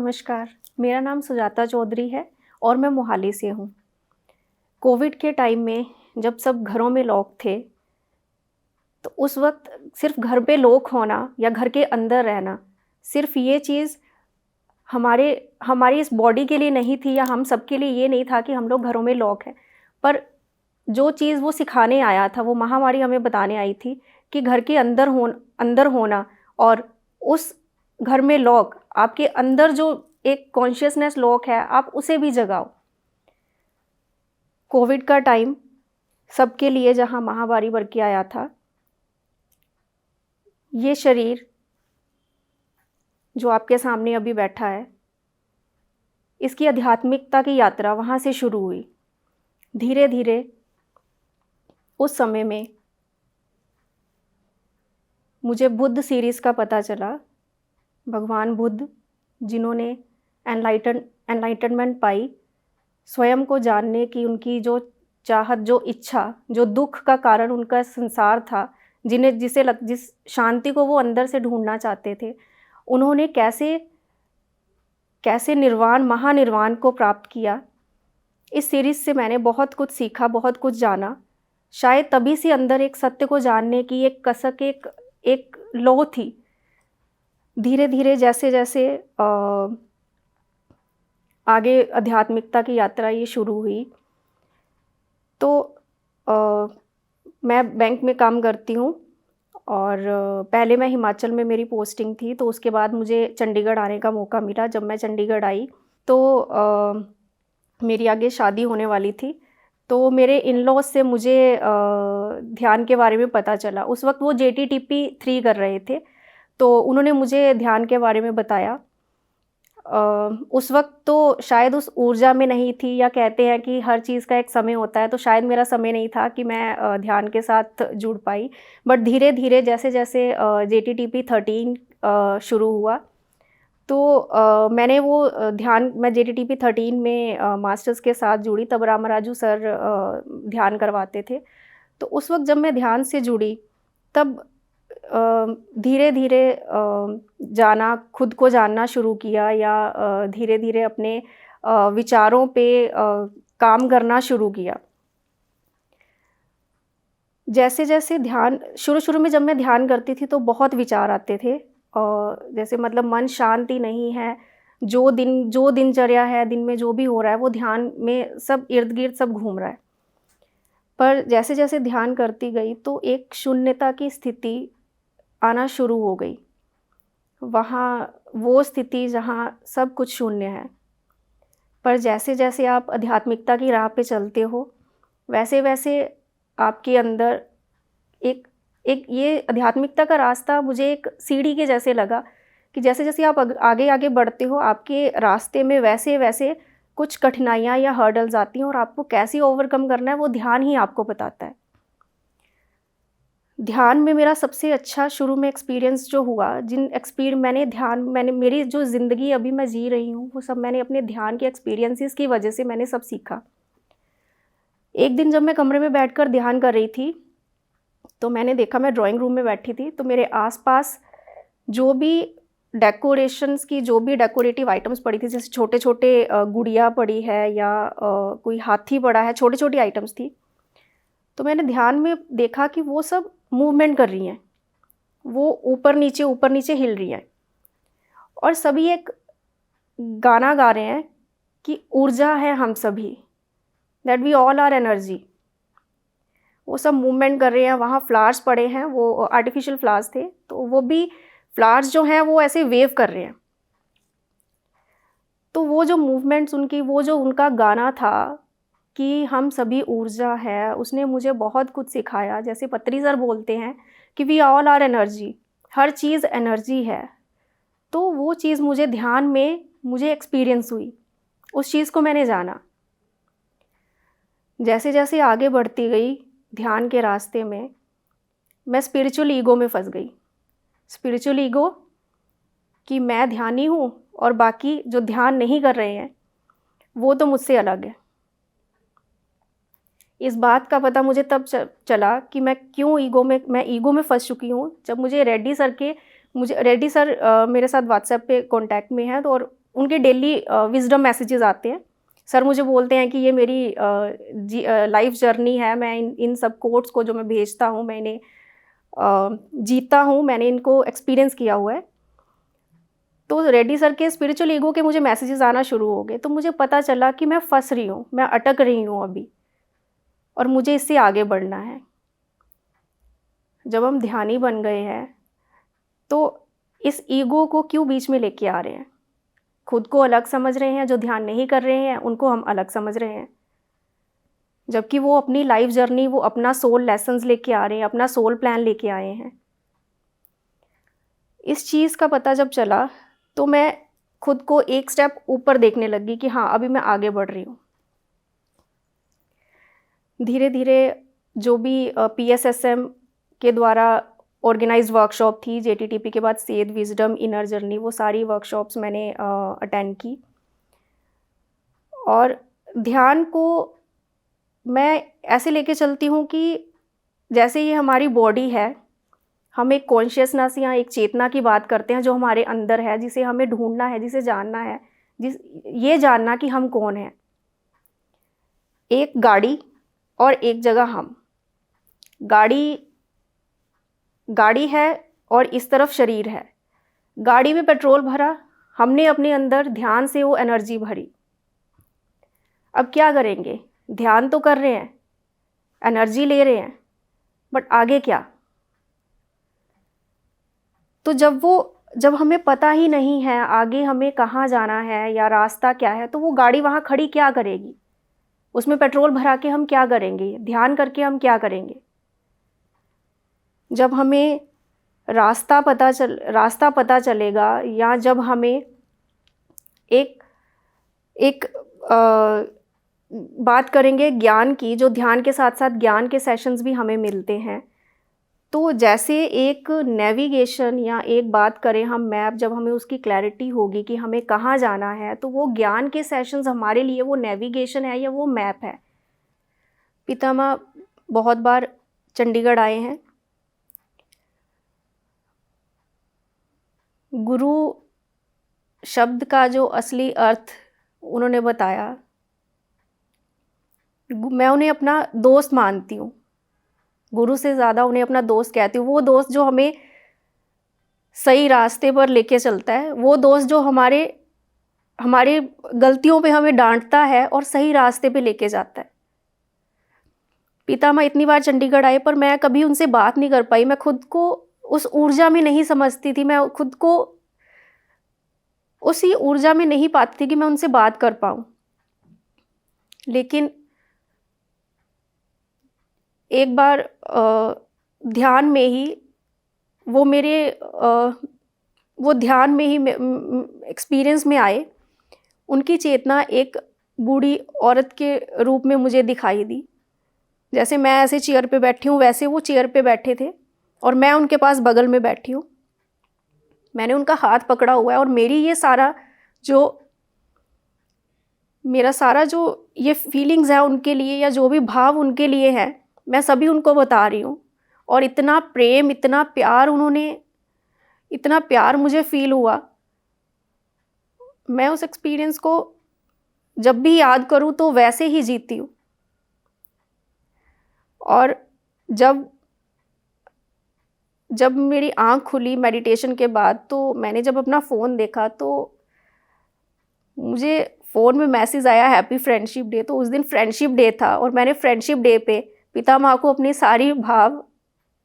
नमस्कार, मेरा नाम सुजाता चौधरी है और मैं मोहाली से हूँ। कोविड के टाइम में जब सब घरों में लॉक थे, तो उस वक़्त सिर्फ़ घर पे लॉक होना या घर के अंदर रहना, सिर्फ़ ये चीज़ हमारे हमारी इस बॉडी के लिए नहीं थी या हम सबके लिए ये नहीं था कि हम लोग घरों में लॉक हैं। पर जो चीज़ वो सिखाने आया था, वो महामारी हमें बताने आई थी कि घर के अंदर होना और उस घर में लॉक, आपके अंदर जो एक कॉन्शियसनेस लॉक है, आप उसे भी जगाओ। कोविड का टाइम सबके लिए जहाँ महामारी बन के आया था, ये शरीर जो आपके सामने अभी बैठा है, इसकी आध्यात्मिकता की यात्रा वहाँ से शुरू हुई। धीरे-धीरे उस समय में मुझे बुद्ध सीरीज़ का पता चला। भगवान बुद्ध जिन्होंने एनलाइटनमेंट पाई, स्वयं को जानने की उनकी जो चाहत, जो इच्छा, जो दुःख का कारण उनका संसार था, जिस शांति को वो अंदर से ढूँढना चाहते थे, उन्होंने कैसे कैसे महानिर्वाण को प्राप्त किया। इस सीरीज़ से मैंने बहुत कुछ सीखा, बहुत कुछ जाना। शायद तभी से अंदर एक सत्य को जानने की एक कसक, एक लौ थी। धीरे-धीरे जैसे-जैसे आगे आध्यात्मिकता की यात्रा ये शुरू हुई, तो मैं बैंक में काम करती हूँ और पहले मैं हिमाचल में मेरी पोस्टिंग थी, तो उसके बाद मुझे चंडीगढ़ आने का मौका मिला। जब मैं चंडीगढ़ आई, तो मेरी आगे शादी होने वाली थी, तो मेरे इन-लॉज़ से मुझे ध्यान के बारे में पता चला। उस वक़्त वो JTTP 3 कर रहे थे, तो उन्होंने मुझे ध्यान के बारे में बताया। उस वक़्त तो शायद उस ऊर्जा में नहीं थी, या कहते हैं कि हर चीज़ का एक समय होता है, तो शायद मेरा समय नहीं था कि मैं ध्यान के साथ जुड़ पाई। बट धीरे-धीरे जैसे-जैसे JTTP 13 शुरू हुआ, तो मैं JTTP 13 में मास्टर्स के साथ जुड़ी। तब रामराजू सर ध्यान करवाते थे। तो उस वक़्त जब मैं ध्यान से जुड़ी, तब धीरे-धीरे खुद को जानना शुरू किया, या धीरे-धीरे अपने विचारों पे काम करना शुरू किया। जैसे-जैसे शुरू-शुरू में जब मैं ध्यान करती थी, तो बहुत विचार आते थे। जैसे मतलब मन शांति नहीं है, जो दिनचर्या है, दिन में जो भी हो रहा है, वो ध्यान में सब इर्द-गिर्द सब घूम रहा है। पर जैसे-जैसे ध्यान करती गई, तो एक शून्यता की स्थिति आना शुरू हो गई। वहाँ वो स्थिति जहाँ सब कुछ शून्य है। पर जैसे-जैसे आप आध्यात्मिकता की राह पे चलते हो, वैसे-वैसे आपके अंदर एक एक ये आध्यात्मिकता का रास्ता मुझे एक सीढ़ी के जैसे लगा, कि जैसे-जैसे आप आगे-आगे बढ़ते हो, आपके रास्ते में वैसे-वैसे कुछ कठिनाइयाँ या हर्डल्स आती हैं, और आपको कैसे ओवरकम करना है, वो ध्यान ही आपको बताता है। ध्यान में मेरा सबसे अच्छा शुरू में एक्सपीरियंस जो हुआ, मैंने मेरी जो ज़िंदगी अभी मैं जी रही हूँ, वो सब मैंने अपने ध्यान के एक्सपीरियंसेस की वजह से मैंने सब सीखा। एक दिन जब मैं कमरे में बैठकर ध्यान कर रही थी, तो मैंने देखा, मैं ड्राइंग रूम में बैठी थी, तो मेरे आस-पास जो भी डेकोरेटिव आइटम्स पड़ी थी, जैसे छोटे-छोटे गुड़िया पड़ी है, या कोई हाथी पड़ा है, छोटी-छोटी आइटम्स थी। तो मैंने ध्यान में देखा कि वो सब मूवमेंट कर रही हैं, वो ऊपर-नीचे हिल रही हैं, और सभी एक गाना गा रहे हैं कि ऊर्जा है हम सभी, that we all are energy. वो सब मूवमेंट कर रहे हैं। वहाँ फ्लावर्स पड़े हैं, वो आर्टिफिशियल फ्लावर्स थे, तो वो भी फ्लावर्स जो हैं वो ऐसे वेव कर रहे हैं। तो वो जो मूवमेंट्स वो जो उनका गाना था कि हम सभी ऊर्जा है, उसने मुझे बहुत कुछ सिखाया। जैसे पत्तरी सर बोलते हैं कि वी ऑल आर एनर्जी, हर चीज़ एनर्जी है। तो वो चीज़ मुझे ध्यान में मुझे एक्सपीरियंस हुई, उस चीज़ को मैंने जाना। जैसे-जैसे आगे बढ़ती गई ध्यान के रास्ते में, मैं स्पिरिचुअल ईगो में फँस गई। स्पिरिचुअल ईगो कि मैं ध्यानी हूँ, और बाकी जो ध्यान नहीं कर रहे हैं, वो तो मुझसे अलग है। इस बात का पता मुझे तब चला कि मैं ईगो में फँस चुकी हूँ, जब रेड्डी सर मेरे साथ व्हाट्सएप पे कॉन्टैक्ट में हैं, तो और उनके डेली विजडम मैसेजेस आते हैं। सर मुझे बोलते हैं कि ये मेरी लाइफ जर्नी है, मैं इन सब कोट्स को जो मैं भेजता हूँ, मैंने जीता हूँ, मैंने इनको एक्सपीरियंस किया हुआ है। तो रेड्डी सर के स्पिरिचुअल ईगो के मुझे मैसेजेस आना शुरू हो गए, तो मुझे पता चला कि मैं फंस रही हूँ, मैं अटक रही हूँ अभी, और मुझे इससे आगे बढ़ना है। जब हम ध्यानी बन गए हैं तो इस ईगो को क्यों बीच में लेके आ रहे हैं? खुद को अलग समझ रहे हैं, जो ध्यान नहीं कर रहे हैं उनको हम अलग समझ रहे हैं, जबकि वो अपनी लाइफ जर्नी, वो अपना सोल लेसन्स लेके आ रहे हैं, अपना सोल प्लान लेके आए हैं। इस चीज़ का पता जब चला तो मैं खुद को एक स्टेप ऊपर देखने लगी कि हाँ, अभी मैं आगे बढ़ रही हूँ। धीरे धीरे जो भी PSSM के द्वारा ऑर्गेनाइज्ड वर्कशॉप थी, JTTP के बाद सेध, विजडम, इनर जर्नी, वो सारी वर्कशॉप्स मैंने अटेंड की। और ध्यान को मैं ऐसे लेके चलती हूँ कि जैसे ये हमारी बॉडी है, हम एक कॉन्शियसनेस या एक चेतना की बात करते हैं जो हमारे अंदर है, जिसे हमें ढूंढना है, जिसे जानना है, ये जानना कि हम कौन हैं। एक गाड़ी और एक जगह हम। गाड़ी है और इस तरफ शरीर है। गाड़ी में पेट्रोल भरा, हमने अपने अंदर ध्यान से वो एनर्जी भरी। अब क्या करेंगे? ध्यान तो कर रहे हैं, एनर्जी ले रहे हैं, बट आगे क्या? तो जब हमें पता ही नहीं है आगे हमें कहाँ जाना है या रास्ता क्या है, तो वो गाड़ी वहाँ खड़ी क्या करेगी? उसमें पेट्रोल भरा के हम क्या करेंगे? ध्यान करके हम क्या करेंगे? जब हमें रास्ता पता चलेगा, या जब हमें एक बात करेंगे ज्ञान की, जो ध्यान के साथ साथ ज्ञान के सेशंस भी हमें मिलते हैं। तो जैसे एक नेविगेशन, या एक बात करें हम मैप, जब हमें उसकी क्लैरिटी होगी कि हमें कहाँ जाना है, तो वो ज्ञान के सेशंस हमारे लिए वो नेविगेशन है या वो मैप है। पितामह बहुत बार चंडीगढ़ आए हैं। गुरु शब्द का जो असली अर्थ उन्होंने बताया, मैं उन्हें अपना दोस्त मानती हूँ, गुरु से ज़्यादा उन्हें अपना दोस्त कहती हूँ। वो दोस्त जो हमें सही रास्ते पर लेके चलता है, वो दोस्त जो हमारे गलतियों पे हमें डांटता है और सही रास्ते पे लेके जाता है। पितामह इतनी बार चंडीगढ़ आए, पर मैं कभी उनसे बात नहीं कर पाई। मैं खुद को उस ऊर्जा में नहीं समझती थी, मैं खुद को उसी ऊर्जा में नहीं पाती थी कि मैं उनसे बात कर पाऊँ। लेकिन एक बार ध्यान में ही वो ध्यान में ही एक्सपीरियंस में आए। उनकी चेतना एक बूढ़ी औरत के रूप में मुझे दिखाई दी। जैसे मैं ऐसे चेयर पे बैठी हूँ, वैसे वो चेयर पे बैठे थे और मैं उनके पास बगल में बैठी हूँ। मैंने उनका हाथ पकड़ा हुआ है और मेरा सारा जो ये फीलिंग्स है उनके लिए, या जो भी भाव उनके लिए है, मैं सभी उनको बता रही हूँ। और इतना प्रेम, इतना प्यार मुझे फील हुआ। मैं उस एक्सपीरियंस को जब भी याद करूँ तो वैसे ही जीती हूँ। और जब मेरी आँख खुली मेडिटेशन के बाद, तो मैंने जब अपना फ़ोन देखा तो मुझे फ़ोन में मैसेज आया हैप्पी फ्रेंडशिप डे। तो उस दिन फ्रेंडशिप डे था और मैंने फ्रेंडशिप डे पे पितामह को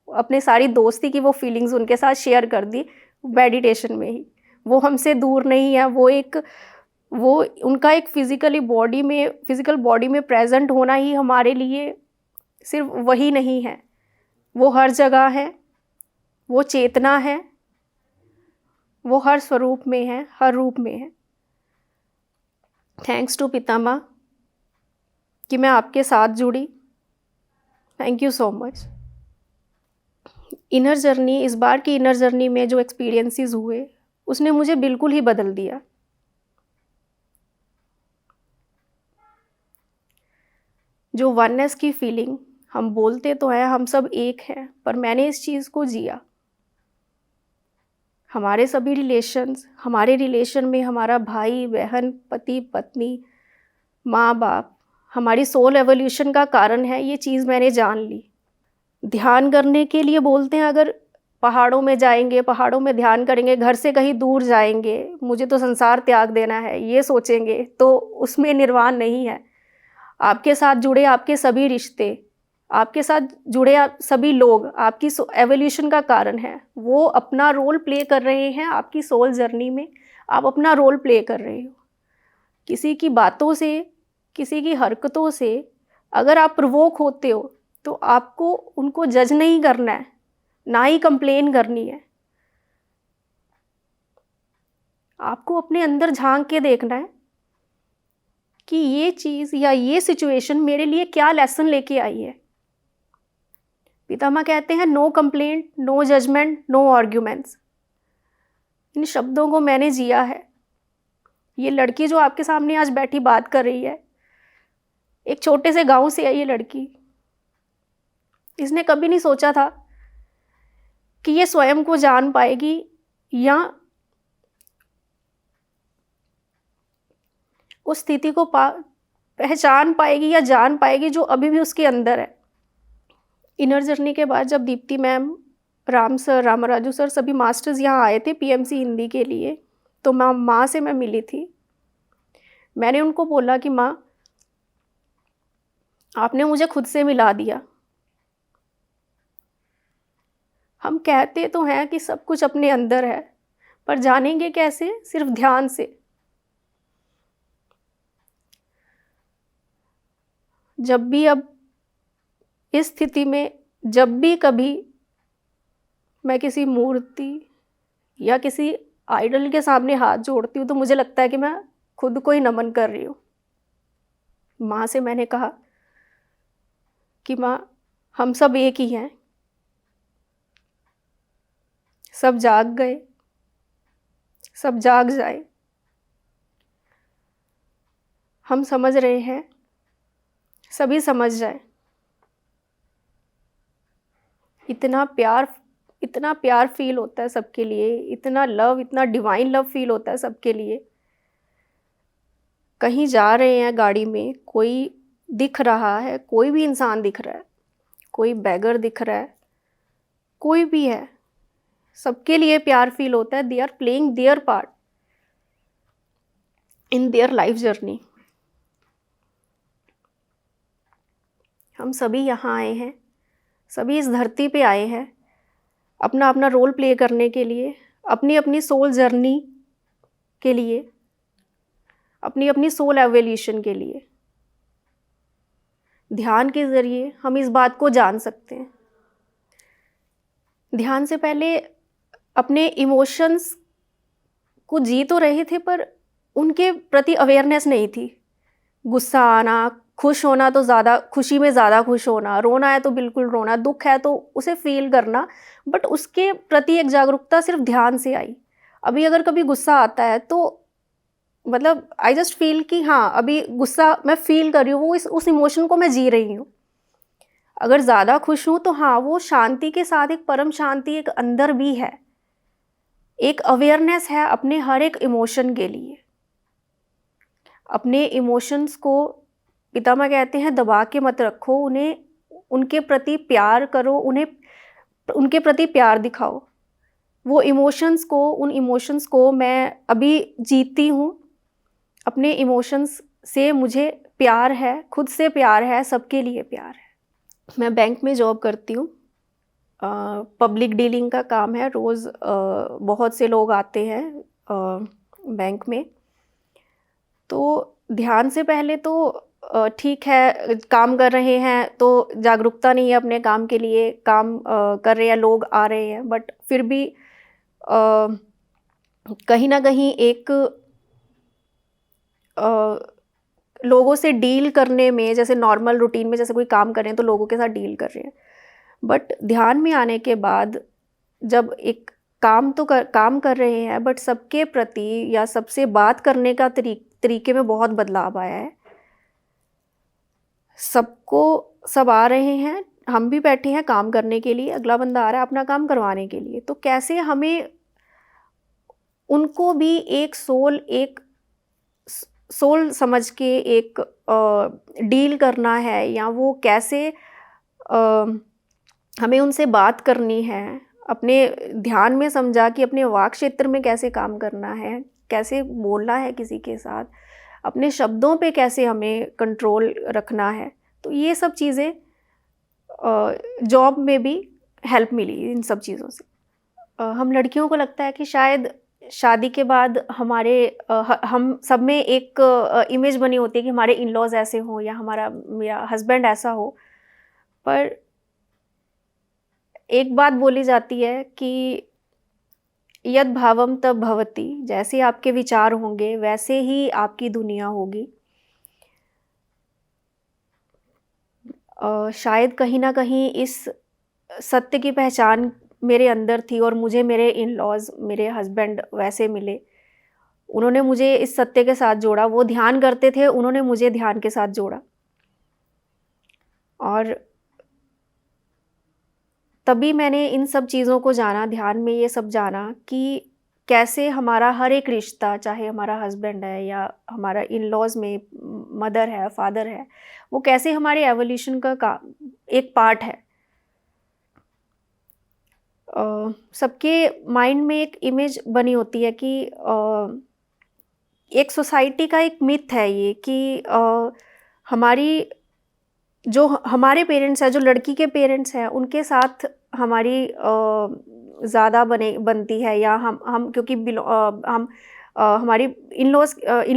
अपनी सारी दोस्ती की वो फीलिंग्स उनके साथ शेयर कर दी मेडिटेशन में ही। वो हमसे दूर नहीं है, वो उनका एक फिज़िकल बॉडी में प्रेजेंट होना ही हमारे लिए सिर्फ वही नहीं है, वो हर जगह है, वो चेतना है, वो हर स्वरूप में है, हर रूप में है। थैंक्स टू पितामह कि मैं आपके साथ जुड़ी। Thank you so much. इस बार की इनर जर्नी में जो एक्सपीरियंसेस हुए, उसने मुझे बिल्कुल ही बदल दिया। जो वननेस की फीलिंग, हम बोलते तो हैं हम सब एक हैं, पर मैंने इस चीज़ को जिया। हमारे सभी रिलेशंस, हमारे रिलेशन में हमारा भाई बहन, पति पत्नी, माँ बाप हमारी सोल एवोल्यूशन का कारण है, ये चीज़ मैंने जान ली। ध्यान करने के लिए बोलते हैं, अगर पहाड़ों में जाएंगे, पहाड़ों में ध्यान करेंगे, घर से कहीं दूर जाएंगे, मुझे तो संसार त्याग देना है, ये सोचेंगे तो उसमें निर्वाण नहीं है। आपके साथ जुड़े आपके सभी रिश्ते, आपके साथ जुड़े आप सभी लोग आपकी एवोल्यूशन का कारण है। वो अपना रोल प्ले कर रहे हैं आपकी सोल जर्नी में, आप अपना रोल प्ले कर रहे हो। किसी की बातों से, किसी की हरकतों से अगर आप प्रवोक होते हो तो आपको उनको जज नहीं करना है, ना ही कंप्लेन करनी है। आपको अपने अंदर झांक के देखना है कि ये चीज़ या ये सिचुएशन मेरे लिए क्या लेसन लेके आई है। पितामह कहते हैं no complaint, no judgement, no arguments. इन शब्दों को मैंने जिया है। ये लड़की जो आपके सामने आज बैठी बात कर रही है, एक छोटे से गांव से है ये लड़की। इसने कभी नहीं सोचा था कि ये स्वयं को जान पाएगी या उस स्थिति को पहचान पाएगी या जान पाएगी जो अभी भी उसके अंदर है। इनर जर्नी के बाद जब Deepti ma'am, Ram sir, Ramaraju sir सभी मास्टर्स यहाँ आए थे पीएमसी हिंदी के लिए, तो माँ से मैं मिली थी। मैंने उनको बोला कि माँ, आपने मुझे खुद से मिला दिया। हम कहते तो हैं कि सब कुछ अपने अंदर है, पर जानेंगे कैसे? सिर्फ ध्यान से। जब भी अब इस स्थिति में, जब भी कभी मैं किसी मूर्ति या किसी आइडल के सामने हाथ जोड़ती हूँ तो मुझे लगता है कि मैं खुद को ही नमन कर रही हूँ। माँ से मैंने कहा कि माँ, हम सब एक ही हैं। सब जाग गए, सब जाग जाए। हम समझ रहे हैं, सभी समझ जाए। इतना प्यार फील होता है सबके लिए, इतना लव, इतना डिवाइन लव फील होता है सबके लिए। कहीं जा रहे हैं गाड़ी में, कोई दिख रहा है, कोई भी इंसान दिख रहा है, कोई बैगर दिख रहा है, कोई भी है, सबके लिए प्यार फील होता है। They are playing their part in their life journey. हम सभी यहाँ आए हैं, सभी इस धरती पे आए हैं अपना अपना रोल प्ले करने के लिए, अपनी अपनी सोल जर्नी के लिए, अपनी अपनी सोल एवोल्यूशन के लिए। ध्यान के ज़रिए हम इस बात को जान सकते हैं। ध्यान से पहले अपने इमोशंस को जी तो रहे थे, पर उनके प्रति अवेयरनेस नहीं थी। गुस्सा आना, खुश होना तो ज़्यादा, खुशी में ज़्यादा खुश होना, रोना है तो बिल्कुल रोना, दुख है तो उसे फील करना, बट उसके प्रति एक जागरूकता सिर्फ ध्यान से आई। अभी अगर कभी गुस्सा आता है तो मतलब आई जस्ट फील कि हाँ, अभी गुस्सा मैं फील कर रही हूँ, वो उस इमोशन को मैं जी रही हूँ। अगर ज़्यादा खुश हूँ तो हाँ, वो शांति के साथ एक परम शांति एक अंदर भी है, एक अवेयरनेस है अपने हर एक इमोशन के लिए। अपने इमोशंस को पितामह कहते हैं दबा के मत रखो, उन्हें उनके प्रति प्यार करो, उन्हें उनके प्रति प्यार दिखाओ। वो इमोशंस को, उन इमोशंस को मैं अभी जीती हूँ। अपने इमोशंस से मुझे प्यार है, खुद से प्यार है, सबके लिए प्यार है। मैं बैंक में जॉब करती हूँ, पब्लिक डीलिंग का काम है। रोज़ बहुत से लोग आते हैं बैंक में। तो ध्यान से पहले तो ठीक है, काम कर रहे हैं तो जागरूकता नहीं है अपने काम के लिए, काम कर रहे हैं, लोग आ रहे हैं, बट फिर भी कहीं ना कहीं एक लोगों से डील करने में, जैसे नॉर्मल रूटीन में जैसे कोई काम कर रहे हैं तो लोगों के साथ डील कर रहे हैं, बट ध्यान में आने के बाद जब एक काम कर रहे हैं, बट सबके प्रति या सबसे बात करने का तरीके में बहुत बदलाव आया है। सब आ रहे हैं, हम भी बैठे हैं काम करने के लिए, अगला बंदा आ रहा है अपना काम करवाने के लिए। तो कैसे हमें उनको भी एक सोल समझ के एक डील करना है, या वो कैसे हमें उनसे बात करनी है, अपने ध्यान में समझा कि अपने वाक क्षेत्र में कैसे काम करना है, कैसे बोलना है किसी के साथ, अपने शब्दों पे कैसे हमें कंट्रोल रखना है। तो ये सब चीज़ें जॉब में भी हेल्प मिली इन सब चीज़ों से। हम लड़कियों को लगता है कि शायद शादी के बाद हम सब में एक इमेज बनी होती है कि हमारे इन लॉज ऐसे हों या मेरा हस्बैंड ऐसा हो। पर एक बात बोली जाती है कि यद भावम तब भवति, जैसे आपके विचार होंगे वैसे ही आपकी दुनिया होगी। शायद कहीं ना कहीं इस सत्य की पहचान मेरे अंदर थी और मुझे मेरे इन लॉज, मेरे हस्बैंड वैसे मिले। उन्होंने मुझे इस सत्य के साथ जोड़ा, वो ध्यान करते थे, उन्होंने मुझे ध्यान के साथ जोड़ा। और तभी मैंने इन सब चीज़ों को जाना, ध्यान में ये सब जाना कि कैसे हमारा हर एक रिश्ता, चाहे हमारा हस्बैंड है या हमारा इन लॉज में मदर है, फादर है, वो कैसे हमारे एवोल्यूशन का एक पार्ट है। सबके माइंड में एक इमेज बनी होती है कि एक सोसाइटी का एक मिथ है ये कि हमारे पेरेंट्स हैं, जो लड़की के पेरेंट्स हैं, उनके साथ हमारी ज़्यादा बनती है, या हम क्योंकि हम हमारी इन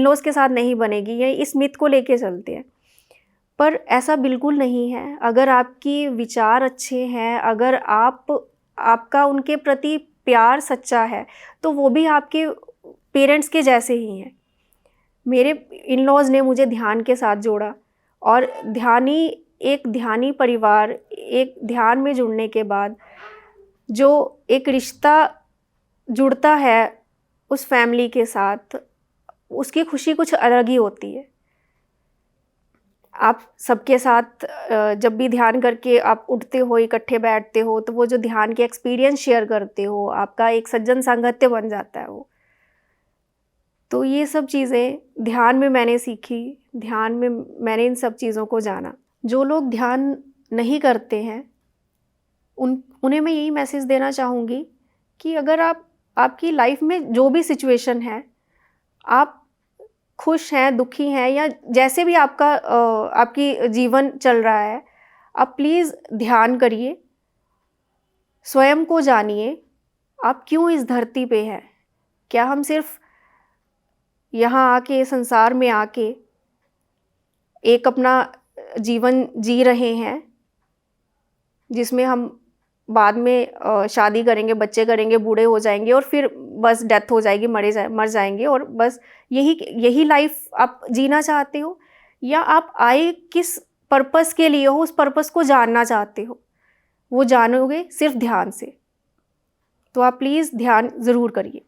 लॉज के साथ नहीं बनेगी, ये इस मिथ को लेके चलते हैं। पर ऐसा बिल्कुल नहीं है। अगर आपकी विचार अच्छे हैं, अगर आपका उनके प्रति प्यार सच्चा है, तो वो भी आपके पेरेंट्स के जैसे ही हैं। मेरे इन लॉज ने मुझे ध्यान के साथ जोड़ा, और एक ध्यानी परिवार, एक ध्यान में जुड़ने के बाद जो एक रिश्ता जुड़ता है उस फैमिली के साथ, उसकी खुशी कुछ अलग ही होती है। आप सबके साथ जब भी ध्यान करके आप उठते हो, इकट्ठे बैठते हो, तो वो जो ध्यान के एक्सपीरियंस शेयर करते हो, आपका एक सज्जन सांगत्य बन जाता है वो। तो ये सब चीज़ें ध्यान में मैंने सीखी, ध्यान में मैंने इन सब चीज़ों को जाना। जो लोग ध्यान नहीं करते हैं उन्हें मैं यही मैसेज देना चाहूँगी कि अगर आपकी लाइफ में जो भी सिचुएशन है, आप खुश हैं, दुखी हैं, या जैसे भी आपकी जीवन चल रहा है, आप प्लीज़ ध्यान करिए, स्वयं को जानिए, आप क्यों इस धरती पे हैं। क्या हम सिर्फ यहाँ आके, संसार में आके एक अपना जीवन जी रहे हैं जिसमें हम बाद में शादी करेंगे, बच्चे करेंगे, बूढ़े हो जाएंगे और फिर बस डेथ हो जाएगी, मर जाएंगे, और बस यही लाइफ आप जीना चाहते हो, या आप आए किस पर्पस के लिए हो, उस पर्पस को जानना चाहते हो। वो जानोगे सिर्फ ध्यान से। तो आप प्लीज़ ध्यान ज़रूर करिए।